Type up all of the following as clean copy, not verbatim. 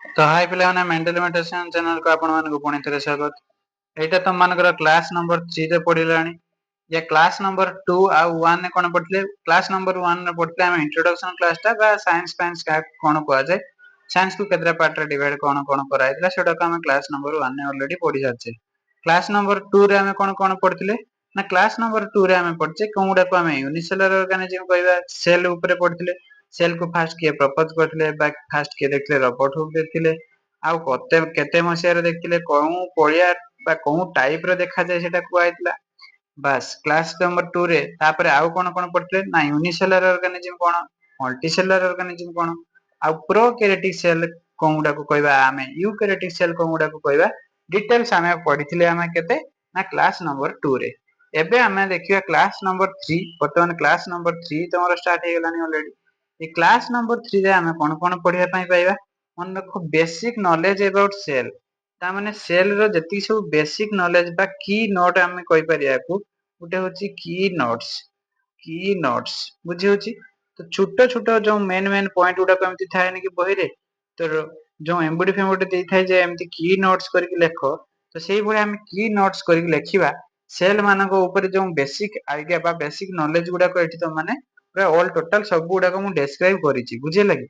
तो हाय पिलाने mental meditation channel को आपण मानको पुणी थे स्वागत। एटा तुम मानकर क्लास नंबर 3 रे पढिलानी। ये क्लास नंबर 2 आ 1 ने कोन पढले। क्लास नंबर 1 रे पढले हम इंट्रोडक्शन क्लास ता बा साइंस फाइंस का कोन को जाय। साइंस को केतरा पार्ट रे डिवाइड कोन कराइतला सेटा को हम क्लास नंबर 1 ने ऑलरेडी पढि जाचे। क्लास नंबर 2 रे हम कोन पढथिले ना क्लास नंबर 2 रे हम पढचे कोउडा को हम यूनिसेलुलर ऑर्गेनिज्म कहबा सेल ऊपर पढथिले। सेल को फास्ट किए प्रपोज करथिले बा फास्ट किए देखले रॉबर्ट हुक देखथिले आ कते केते मसिया रे देखथिले कोउ पळिया बा कोउ टाइप रो देखा जाय सेटा को आइतला। बस क्लास नंबर 2 रे तापरे आउ कोन पढथिले ना यूनिसेलुलर ऑर्गेनिज्म कोन मल्टीसेलुलर ऑर्गेनिज्म कोन आ प्रोकैरियोटिक सेल कोउडा को कहबा हमें यूकैरियोटिक सेल कोउडा को कहबा डिटेल्स हमें पढिथिले हमें केते ना क्लास नंबर 2 रे। एबे हमें देखिया क्लास नंबर 3 वर्तमान क्लास नंबर 3 तमरो स्टार्ट हे गेलानी ऑलरेडी। ए क्लास नंबर 3 रे हमें कोन पढिया पई पाइबा मन रखो बेसिक नॉलेज अबाउट सेल ता माने सेल रो जति सब बेसिक नॉलेज बा की नोट हमें कहि परिया को उटे होची की नोट्स बुझी होची। तो छोटो छोटो जो मेन मेन पॉइंट उडा एमति थाए ने कि बही रे तो जो एमबीडी फेमबीडी देई थाए जे एमति की नोट्स करके लेखो तो सेही भले हम की नोट्स करके लेखिबा सेल मानको ऊपर जो बेसिक आईडिया बा बेसिक नॉलेज गुडा को एठी तो माने पूरा ऑल टोटल सब गुडा को मु डिस्क्राइब करिछि बुझिए लगी।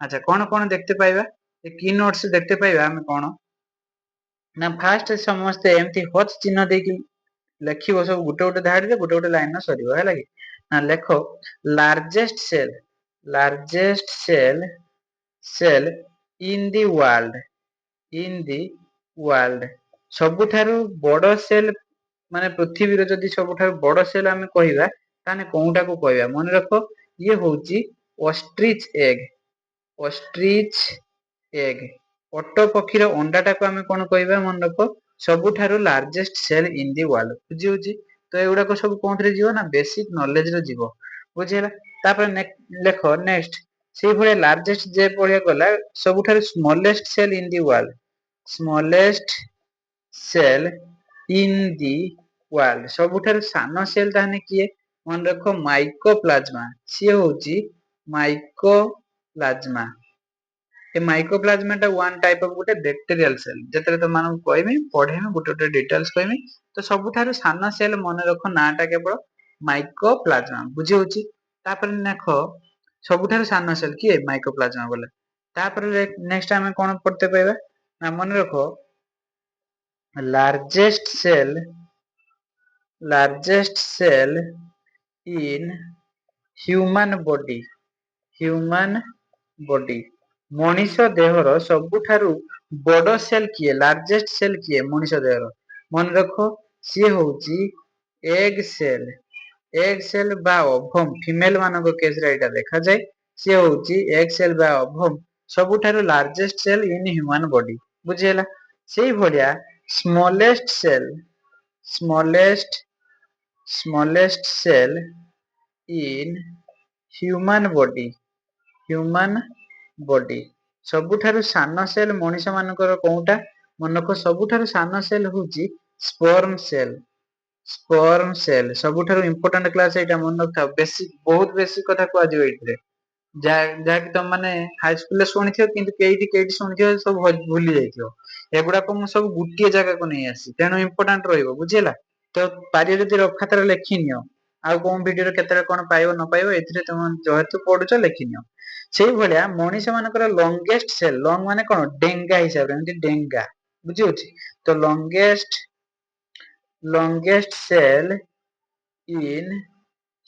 अच्छा कोन कोन देखते पाइबा ए की नोट्स देखते पाइबा हम कोन ना फास्ट समस्त एमती हच चिन्ह देकी लेखिबो सब गुटे गुटे धाडी रे गुटे गुटे लाइन न सरीबो है लगी ना लेखो largest cell in the world सबुठारु बड़ सेल माने पृथ्वी रे जदी सबुठारु बड़ सेल हम कहिबा ताने कोउटा को कहबा मन रखो ये होची ऑस्ट्रिच एग ओटो पक्षीर अंडाटा को आमे कोन कहबा मन रखो सबुठारु largest cell in the world बुझी होची। तो एगुडा को सब कोंथरे जीवो ना बेसिक नॉलेज रे जीवो बुझिला। तापर लेखो नेक्स्ट से भले लार्जेस्ट जे पढिया गला सबुठारु smallest cell in the world smallest cell in the world सबुठारु सानो सेल ताने किए मन रखो माइकोप्लाज्मा सी होची माइकोप्लाज्मा ए माइकोप्लाज्मा टा वन टाइप ऑफ गुटे बैक्टीरियल सेल जेतरे तो मानु कहमी पढे में गुटे गुटे डिटेल्स कहमी। तो सबुठारु सानो सेल मन रखो नाटा केवल माइकोप्लाज्मा बुझी होची। तापर देखो सबुठारु सानो सेल किए माइकोप्लाज्मा बोले तापर नेक्स्ट हमें कोन पढ़ते पाइबा ना मन रखो largest cell in human body मनीष देहर सबुठारु बड़ सेल किए लार्जेस्ट सेल किए मनीष देहर मन रखो सी होची एग सेल बा ओभम फीमेल मानको केस रे एटा देखा जाय सी होची एग सेल बा ओभम सबुठारु largest cell in human body बुझियला। सेही भलिया smallest cell in human body सबुठारु सानो सेल मनीष मानकर कोउटा मन रखो सबुठारु सानो सेल होची स्पर्म सेल सबुठारु इंपोर्टेंट क्लास एटा मन रखता बेसिक बहुत बेसिक कथा को आजो एथिरे जा जा कि तुम माने हाई स्कूल ले सुनिथियो किंतु केईटी सुनिथियो सब भूली जाइथियो एगुडा को मु सब गुटिए जगह को नै आसी तेनो इंपोर्टेंट रहइबो बुझियला। तो पारियो जदि रखातर लेखिनियो आ कोन वीडियो रे केतरे कोन पाइबो न पाइबो एथिरे तुम जेहेतु पढुचो लेखिनियो सेही भलिया मनीष मानकर लॉन्गेस्ट सेल लॉन्ग माने कोन डेंगा हिसाब रे एमति डेंगा बुझी होची। तो longest cell in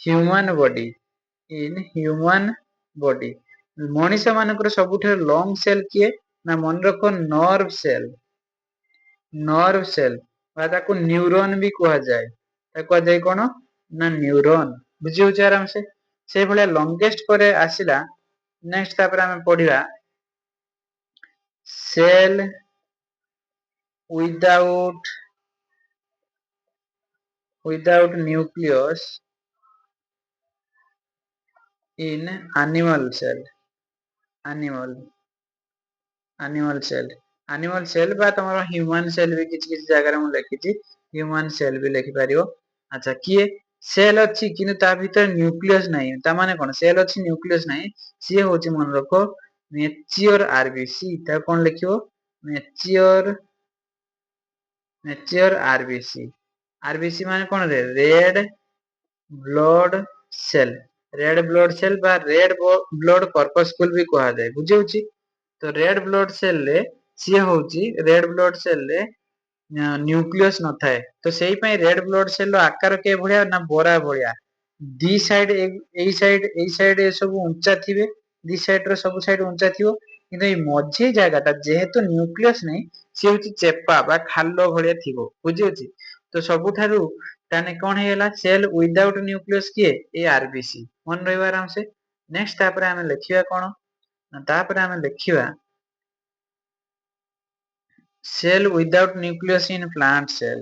human body मनीष मानकर सबुठारु लॉन्ग सेल किए ना मन रखो नर्व सेल बा ताको न्यूरॉन भी कहा जाए ताको जाय कोन ना न्यूरॉन बुझी होची आराम से भले लॉन्गेस्ट परे आसिला नेक्स्ट तापर हम पढिबा cell without nucleus in animal cell बा तमरो ह्यूमन सेल भी किछ किछ जगह रे मु लिखिछि ह्यूमन सेल भी लिखि पारियो। अच्छा किए सेल अछि किनु ता भीतर न्यूक्लियस नाही ता माने कोन सेल अछि न्यूक्लियस नाही सी होची मन रखो मैच्योर आरबीसी ता कौन लिखियो मैच्योर आरबीसी आरबीसी माने कौन रे रेड ब्लड सेल बा रेड ब्लड कर्पस्कुल भी कहा जाए बुझे तो रेड ब्लड सेल रे सी होची रेड ब्लड सेल रे न्यूक्लियस न थाए तो सेही पई रेड ब्लड सेल रो आकार के भलिया ना बोरा भलिया दी साइड ए साइड ए सब ऊंचा थिबे दी साइड रो सब साइड ऊंचा थिबो किंतु ए मझी जागाटा जेहेतु न्यूक्लियस नै से होची चेपा बा खाल्लो भलिया थिबो बुझियोची तो सबुठारु ताने कोन हेला सेल विदाउट न्यूक्लियस किए ए आरबीसी मन रहबा आराम से नेक्स्ट तापर हमें लिखिबा कोन तापर हमें लिखिबा cell without nucleus in plant cell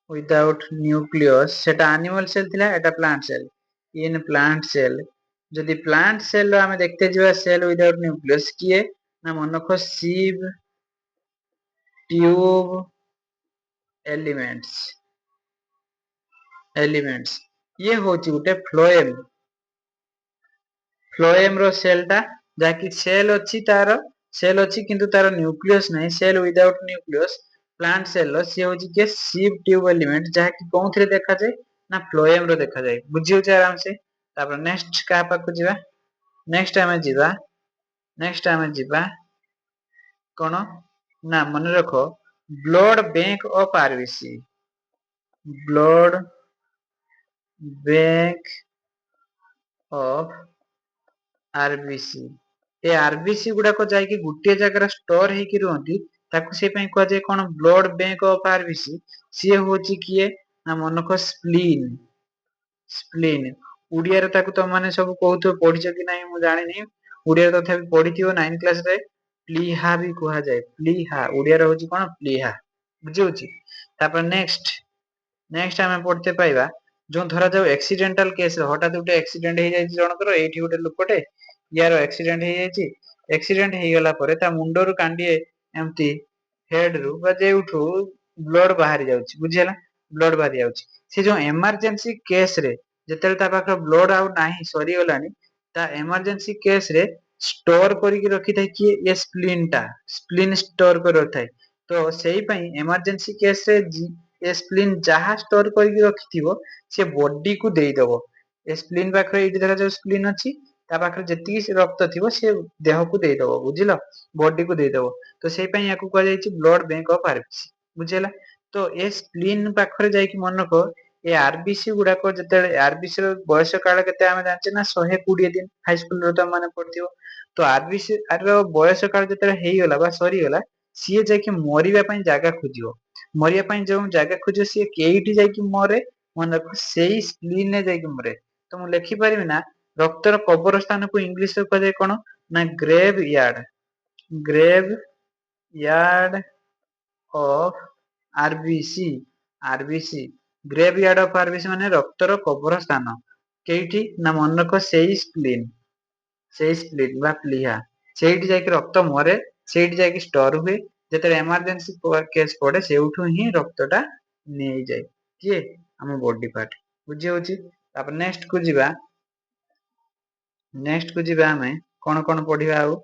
without nucleus सेटा animal cell थिला एटा plant cell in plant cell जदि plant cell रो हमें देखते जिबा cell without nucleus किए ना मनखो sieve tube elements ये होची गुटे फ्लोएम रो सेल टा जाकी सेल अछि किंतु तार न्यूक्लियस नै cell without nucleus plant cell रो सी होची के सिव ट्यूब एलिमेंट जाकी कोनथरे देखा जाय ना फ्लोएम रो देखा जाय बुझियो छ आराम से तापर नेक्स्ट का पाकु जिबा नेक्स्ट हमें जिबा कोन ना मन रखो blood bank of RBC blood bank of RBC ए आरबीसी गुडा को जाय कि गुटे जगह स्टोर हे कि रहंती ताकू से पई को जे कोन ब्लड बैंक ऑफ आरबीसी सी होची किए ना मनको स्प्लीन उडिया रे ताकू तो माने सब कहतो पढिछ कि नाही मु जानि नै उडिया रे तथा पढिथियो 9 क्लास रे प्लीहा भी कहा जाय प्लीहा उडिया रे होची कोन प्लीहा बुझियोची तापर नेक्स्ट हमें पढ़ते पाइबा जो धरा जाऊ एक्सीडेंटल केस हठात गुटे एक्सीडेंट हे जाय जनकर एठी गुटे लोकटे यार एक्सीडेंट हे जायछि एक्सीडेंट हे गला परे ता मुंडो रु कांडिए एम्ति हेड रु बा जेउठु ब्लड बाहरी जाउछि बुझियला ब्लड बाहरी जाउछि से जो इमरजेंसी केस रे जेतेल ता पाख ब्लड आउ नाही सरी गलानी ता इमरजेंसी केस रे स्टोर करी के रखि थाई कि ये स्प्लीन स्टोर कर रखाय तो सेही पई इमरजेंसी केस रे ए स्प्लीन जहा स्टोर करी रखिथिबो से बॉडी को देई दबो ए स्प्लीन पाखरे एठी देखा जो स्प्लीन अछि ता पाखरे जति रक्त थिबो से देह को देई दबो बुझिलो बॉडी को देई दबो तो सेही पई याकू कह जायछि ब्लड बैंक ऑफ आरबीसी बुझिला तो ए स्प्लीन पाखरे जाय कि मन को ए आरबीसी गुडा को जते आरबीसी रो बयस काल केते आमे जानचे ना 120 दिन हाई स्कूल रो त माने पढ़थिबो तो आरबीसी रो बयस काल जते हेई गला बा सरी गला सिए जाय कि मरिबा पई जागा खोजियो मरिया पई जो जागा खोजियो सिए केइठी जाय कि मरे मन रखो सेही स्प्लीन ने जाय कि मरे तो मु लिखि परिबे ना रक्तर कबर स्थान को इंग्लिश रे कहे कोन ना graveyard of RBC RBC graveyard of RBC माने रक्तर कबर स्थान केइठी ना मन रखो सेही स्प्लीन बा प्लीहा सेठी जाय कि रक्त मरे सेठी जाय कि स्टोर हुए जेते इमरजेंसी केस पड़े सेउठु ही रक्तटा नै जाय किए हम बॉडी पार्ट बुझी होची तापर नेक्स्ट को जिबा हमें कोन कोन पढिबा आउ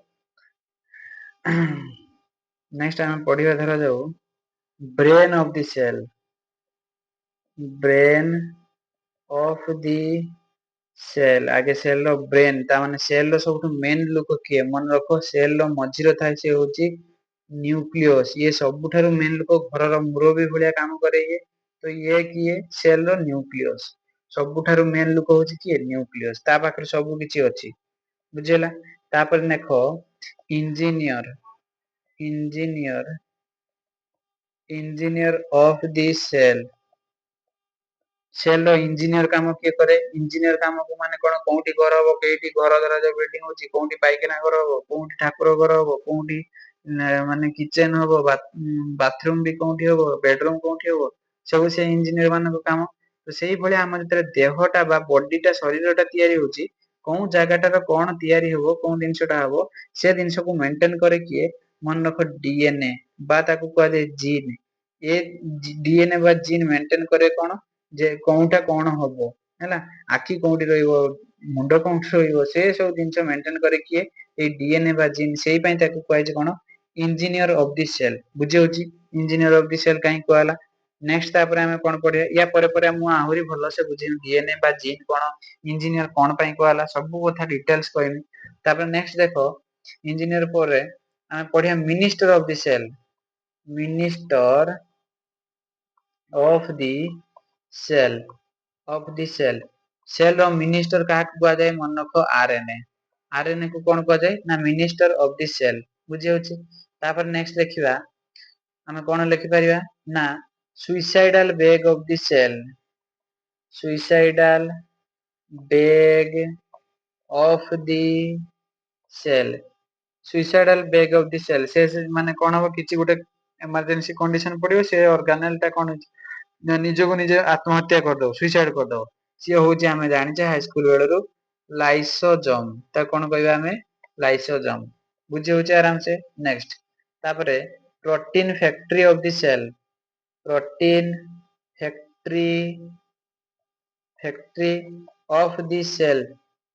नेक्स्ट हमें पढिबा धरा जाऊ ब्रेन ऑफ द सेल आगे सेल रो ब्रेन ता माने सेल रो सबटु मेन लोक किए मन रखो सेल रो मझी रो थाय से होची न्यूक्लियस ये सबुठारु मेन लोक घर रो मुरबी भलिया काम करे ये तो ये किए सेल रो न्यूक्लियस सबुठारु मेन लोक होची किए न्यूक्लियस ता पाखरे सब किछि अछि बुझिला तापर देखो engineer engineer of the cell रो इंजीनियर काम के करे इंजीनियर काम को माने कोन कोउठी घर हो केठी घर धरा जो बिल्डिंग होची कोउठी पाइखाना घर हो कोउठी ठाकुर घर हो कोउठी माने किचन हो बाथरूम भी कोउठी हो बेडरूम कोउठी हो सब से इंजीनियर मान को काम तो सेही भली हम जते देहटा बा बॉडीटा शरीरटा तयारी होची कोन जगाटार कोन तयारी होबो कोन दिनसटा होबो से दिनस को मेंटेन करे किए मन रखो डीएनए बा ताकू कह दे जीन ए डीएनए बा जीन मेंटेन करे कोन जे कोउटा कोन होबो ହେଲା ଆଖି କୋଉଠି ରହିବ ମୁଣ୍ଡ କୋଉଠି ରହିବ ସେ ସବୁ ଜିନିଷ ମେଣ୍ଟେନ କରେ କିଏ ଏଇ ଡିଏନଏ ବା ଜିନ୍ ସେଇ ପାଇଁ ତାକୁ କୁହାଯାଇଛି କଣ ଇଞ୍ଜିନିୟର ଅଫ ଦି ସେଲ ବୁଝିହଉଛି ଇଞ୍ଜିନିୟର ଅଫ ଦି ସେଲ କାହିଁ କୁହାହେଲା ନେକ୍ସଟ ତାପରେ ଆମେ କଣ ପଢିବା ୟା ପରେ ମୁଁ ଆହୁରି ଭଲସେ ବୁଝେଇବି ଡିଏନଏ ବା ଜିନ୍ କଣ ଇଞ୍ଜିନିୟର କଣ ପାଇଁ କୁହାହେଲା ସବୁ କଥା ଡିଟେଲ୍ସ କହିବି ତାପରେ ନେକ୍ସଟ ଦେଖ ଇଞ୍ଜିନିୟର ପରେ ଆମେ ପଢିବା minister of the cell minister of the cell of the cell cell ର ମିନିଷ୍ଟର କାହାକୁ କୁହାଯାଏ ମନେ ରଖ ଆରଏନଏ ଆରଏନଏ କୁ କଣ କୁହାଯାଏ ନା ମିନିଷ୍ଟର ଅଫ ଦି ସେଲ ବୁଝିହଉଛି ତାପରେ ନେକ୍ସଟ ଦେଖିବା ଆମେ କଣ ଲେଖିପାରିବା ନା ସୁଇସାଇଡାଲ ବେଗ ଅଫ ଦି ସେଲ ସୁଇସାଇଡାଲ ବେଗ ଅଫ ଦି ସେଲ ସୁଇସାଇଡାଲ ବେଗ ଅଫ ଦି ସେଲ ସେ ମାନେ କଣ ହବ କିଛି ଗୋଟେ ଏମର୍ଜେନ୍ସି କଣ୍ଡିସନ ପଡିବ ସେ ଅର୍ଗାନାଲ ଟା କଣ ନିଜକୁ ନିଜେ ଆତ୍ମହତ୍ୟା କରିଦବ ସୁଇସାଇଡ କରିଦବ ସିଏ ହଉଛି ଆମେ ଜାଣିଛେ ହାଇସ୍କୁଲ ବେଳରୁ ଲାଇସୋଜମ ତାକୁ କଣ କହିବା ଆମେ ଲାଇସୋଜମ ବୁଝି ହଉଛି ଆରାମସେ ନେକ୍ସଟ ତାପରେ protein factory of the cell protein factory factory of the cell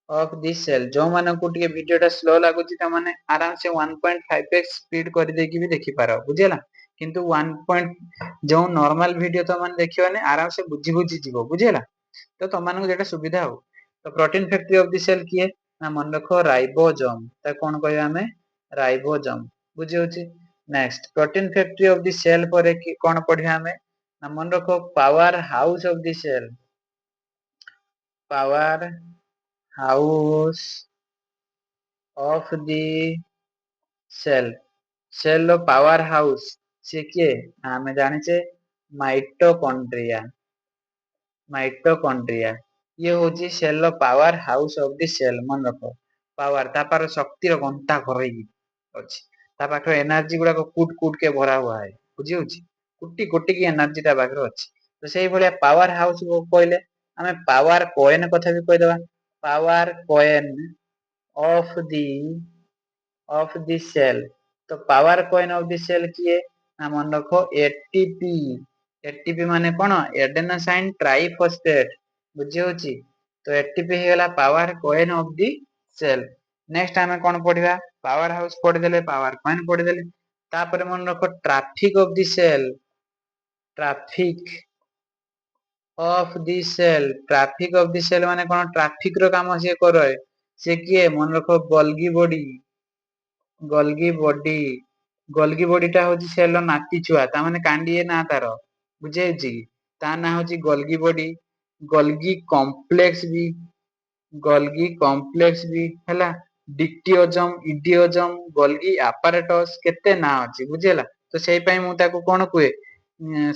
of the cell ଯୋଉମାନଙ୍କୁ ଟିକେ ଭିଡିଓ ଟା ସ୍ଲୋ ଲାଗୁଛି ତାମାନେ ଆରାମସେ 1.5x ସ୍ପିଡ କରିଦେଇକି ବି ଦେଖିପାର ବୁଝିହେଲା କିନ୍ତୁ 1. ଯୋଉ ନର୍ମାଲ ଭିଡିଓ ତମାନେ ଦେଖିବନି ଆରାମସେ ବୁଝି ବୁଝି ଯିବ ବୁଝିହେଲା ତ ତମାନଙ୍କୁ ଯେଟା ସୁବିଧା ହଉ ତ protein factory of the cell କିଏ ନା ମନେ ରଖ ରାଇବୋଜମ ତାକୁ କଣ କହିବା ଆମେ ରାଇବୋଜମ ବୁଝି ହଉଛି next protein factory of the cell ପରେ କଣ ପଢିବା ଆମେ ନା ମନେ ରଖ power house of the cell power house of the cell cell ର ପାୱାର ହାଉସ ସେ କିଏ ଆମେ ଜାଣିଛେ ମାଇଟୋକଣ୍ଡ୍ରିଆ ମାଇଟୋକଣ୍ଡ୍ରିଆ ଇଏ ହଉଛି ସେଲ ର power house of the cell ମନେ ରଖ ପାୱାର ତାପରେ ଶକ୍ତିର ଘଣ୍ଟା ଘରେଇକି ଅଛି ତା ପାଖରେ ଏନର୍ଜି ଗୁଡାକ କୁଟ କୁଟ କେ ଭରା ହୁଆ है ବୁଝି ହଉଛି କୋଟି କୋଟି କି ଏନର୍ଜି ତା ପାଖରେ ଅଛି ତ ସେଇଭଳିଆ ପାୱାର ହାଉସ କହିଲେ ଆମେ ପାୱାର କଏନ କଥା ବି କହିଦବା power coin of the cell ତ power coin of the cell କିଏ ନା ମନେ ରଖ ଏଟିପି ଏଟିପି ମାନେ କଣ ଏଡେନୋସାଇନ ଟ୍ରାଇଫସ୍ଫେଟ ବୁଝି ହଉଛି ତ ଏଟିପି ହେଇଗଲା power coin of the cell next ଆମେ କଣ ପଢିବା ପାୱାର ହାଉସ ପଢିଦେଲେ ପାୱାର କଏନ ପଢିଦେଲେ ତାପରେ ମନେ ରଖ traffic of the cell traffic of the cell traffic of the cell ମାନେ କଣ ଟ୍ରାଫିକ ର କାମ ସିଏ କରେ ସେ କିଏ ମନେ ରଖ ଗଲଗି ବଡି ଟା ହଉଛି ସେଲ ର ନାତି ଛୁଆ ତା ମାନେ କାଣ୍ଡିଏ ନା ତାର ବୁଝିହେଉଛି କି ତା ନାଁ ହଉଛି ଗଲଗି ବଡି ଗଲଗି କମ୍ପ୍ଲେକ୍ସ ବି ହେଲା ଡିକ୍ଟିଓଜମ ଇଡିଓଜମ ଗଲଗି ଆପାରେଟସ କେତେ ନାଁ ଅଛି ବୁଝି ହେଲା ତ ସେଇ ପାଇଁ ମୁଁ ତାକୁ କଣ କୁହେ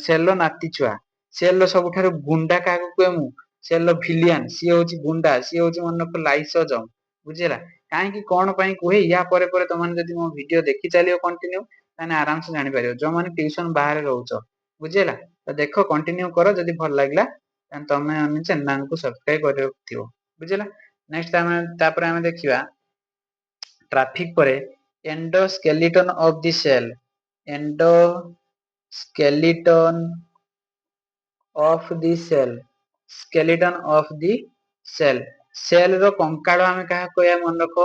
ସେଲ ନାତି ଛୁଆ ସେଲ ସବୁଠାରୁ ଗୁଣ୍ଡା କାହାକୁ କୁହେ ମୁଁ ସେଲ ଭିଲିଆନ ସିଏ ହଉଛି ଗୁଣ୍ଡା ସିଏ ହଉଛି ମନେ ଲାଇସୋଜମ ବୁଝିହେଲା କାହିଁକି କଣ ପାଇଁ କୁହେ ୟା ପରେ ତମେ ଯଦି ମୋ ଭିଡିଓ ଦେଖି ଚାଲିବ କଣ୍ଟିନ୍ୟୁ ତାହେଲେ ଆରାମସେ ଜାଣିପାରିବ ଯୋଉମାନେ ଟିଉସନ ବାହାରେ ରହୁଛ ବୁଝିହେଲା ତ ଦେଖ କଣ୍ଟିନ୍ୟୁ କର ଯଦି ଭଲ ଲାଗିଲା ତମେ ଆମ ଚ୍ୟାନେଲ କୁ ସବସ୍କ୍ରାଇବ କରିରଖିଥିବ ବୁଝିହେଲା ନେକ୍ସଟ ତାପରେ ଆମେ ଦେଖିବା ଟ୍ରାଫିକ ପରେ endoskeleton of the cell endoskeleton of the cell skeleton of the cell cell ର କଙ୍କାଳ ଆମେ କାହା କହିବା ମନେ ରଖ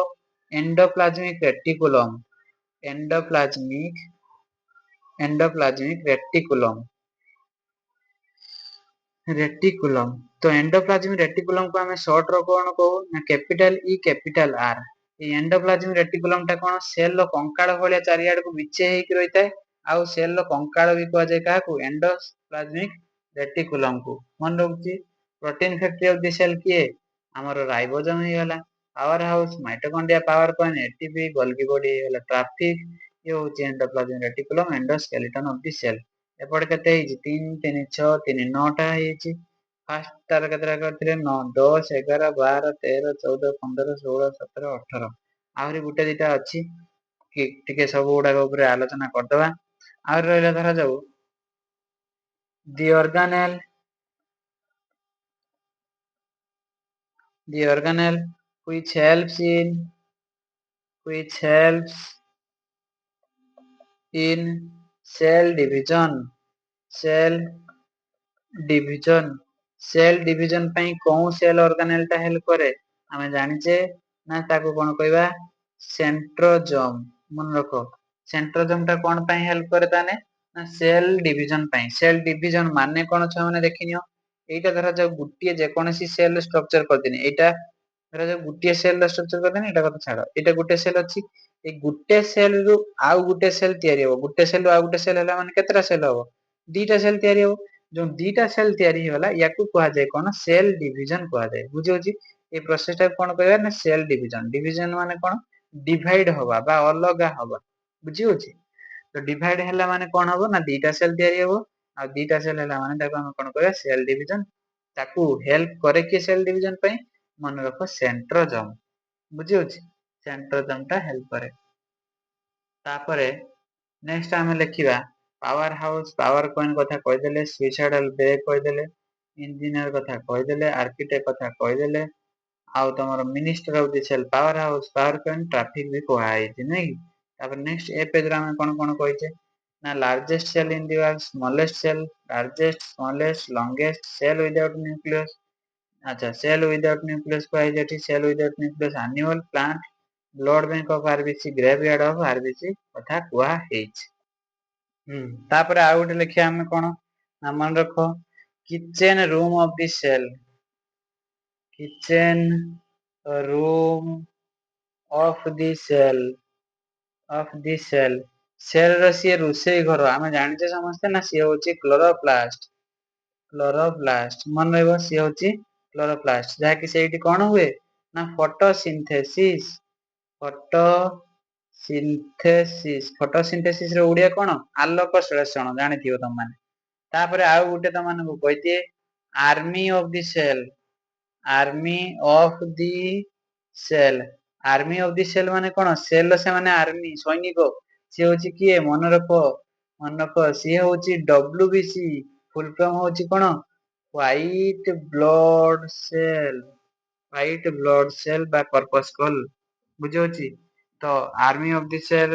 ଏଣ୍ଡୋପ୍ଲାଜମିକ ରେଟିକୁଲମ ଏଣ୍ଡୋପ୍ଲାଜମିକ ରେଟିକୁଲମ ତ ଏଣ୍ଡୋପ୍ଲାଜମିକ ରେଟିକୁଲମ କୁ ଆମେ ସର୍ଟ ର କଣ କହୁ ନା କ୍ୟାପିଟାଲ ଇ କ୍ୟାପିଟାଲ ଆର ଏଇ ଏଣ୍ଡୋପ୍ଲାଜମିକ ରେଟିକୁଲମ ଟା କଣ ସେଲ ର କଙ୍କାଳ ଭଳିଆ ଚାରିଆଡକୁ ବିଛେଇ ହେଇକି ରହିଥାଏ ଆଉ ସେଲ ର କଙ୍କାଳ ବି କୁହାଯାଏ କାହାକୁ ଏଣ୍ଡୋପ୍ଲାଜମିକ ରେଟିକୁଲମ କୁ ମନେ ରହୁଛି protein factory of the cell କିଏ ଆମର ରାଇବୋଜମ ହେଇଗଲା power house mitochondria power coin ATP Golgi body ହେଇଗଲା ଟ୍ରାଫିକ ଇଏ ହଉଛି ଏଣ୍ଡୋପ୍ଲାଜମିକ ରେଟିକୁଲମ ଏଣ୍ଡୋସ୍କେଲିଟନ ଅଫ ଦି ସେଲ ଏପଟେ କେତେ ହେଇଛି 3 3 6 3 9 ଟା ହେଇଛି ଫାଷ୍ଟ ତାର କେତେଟା କରିଥିଲେ 9 10 11 12 13 14 15 16 17 18 ଆହୁରି ଗୋଟେ ଦିଟା ଅଛି ଟିକେ ସବୁ ଗୁଡାକ ଉପରେ ଆଲୋଚନା କରିଦବା ଆହୁରି ରହିଲା ଧରାଯାଉ the organelle the organelle which helps in cell division cell division पई कोन सेल ऑर्गेनेल टा हेल्प करे हमें जानिचे ना ताको कोन कहबा सेंट्रोजोम मन रखो सेंट्रोजोम टा कोन पई हेल्प करे ताने ना सेल डिवीजन पई सेल डिवीजन माने कोन छ माने देखिनियो एटा धरा जो गुटिए जे कोनसी सेल स्ट्रक्चर कर दिने एटा धरा जो गुटिए सेल स्ट्रक्चर कर दिने एटा कत छाड़ो एटा गुटे सेल अछि ए गुटे सेल रु आउ गुटे सेल तयारी हो गुटे सेल आउ गुटे सेल हला माने केतरा सेल हो दीटा सेल तयारी हो जो दीटा सेल तयारी होला याकू कहा जाय कोन सेल डिवीजन कहा जाय बुझियो छी ए प्रोसेस टा कोन कहबा ना सेल डिवीजन डिवीजन माने कोन डिवाइड होबा बा अलगा होबा बुझियो छी तो डिवाइड हैला माने कोन होबो ना दीटा सेल तयारी होबो आ दीटा सेल हैला माने ताको हम कोन कहबा सेल डिवीजन ताकू हेल्प करे कि सेल डिवीजन पई मन रखो सेंट्रोजोम बुझियो छी सेंट्रोजोम टा हेल्प करे तापरे नेक्स्ट आमे लिखिबा पावर हाउस पावर कॉइन कथा कहि देले सुइसाइडल ब्रेक कहि देले इंजीनियर कथा कहि देले आर्किटेक्ट कथा कहि देले आउ तमरो minister of the cell power house power coin traffic भी कोहाई छी नै तापर नेक्स्ट ए पेज रा में कोन कहिचे ना largest cell in the world smallest cell largest smallest longest cell without nucleus अच्छा सेल विदाउट न्यूक्लियस को जेठी cell without nucleus animal plant blood bank of RBC graveyard of RBC कथा कुआ हेछि तापर आ गोटे लिखिया हम कोन मन रखो kitchen room of the cell kitchen room of the cell cell रो सी रोसे घर आमे जानिचे समस्ते ना सी होची क्लोरोप्लास्ट मन रहबो सी होची क्लोरोप्लास्ट जहा कि सेठी कोन हुए ना फोटोसिंथेसिस रो उडिया कोन आलोक संश्लेषण जानिथियो तम माने तापरे आउ गुटे त मानकु कहिते army of the cell army of the cell army of the cell माने कोन सेल से माने आर्मी सैनिक से होची किए मन रखो सी होची डब्ल्यूबीसी फुल फॉर्म होची कोन व्हाइट ब्लड सेल बा कर्पस्कल बुझियो छी तो आर्मी ऑफ द सेल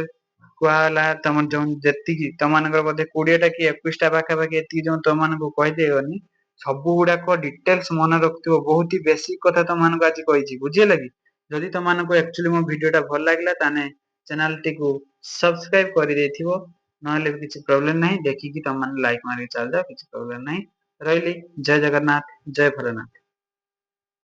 कुआला तम जो जति की तमानकर बदे 20 टा की 21 टा पाखा पाखी एति जो तमान को कहि देगनी सब गुडा को डिटेल्स मन रखथिबो बहुत ही बेसिक कथा तमान को आज कहिची बुझियला कि जदि तमान को एक्चुअली मो वीडियो टा भल लागला ताने चैनल टी को सब्सक्राइब करि देथिबो नहले किछि प्रॉब्लम नाही देखि कि तमान लाइक मारि चल जा किछि प्रॉब्लम नाही रहिली जय जगन्नाथ जय भोलेनाथ।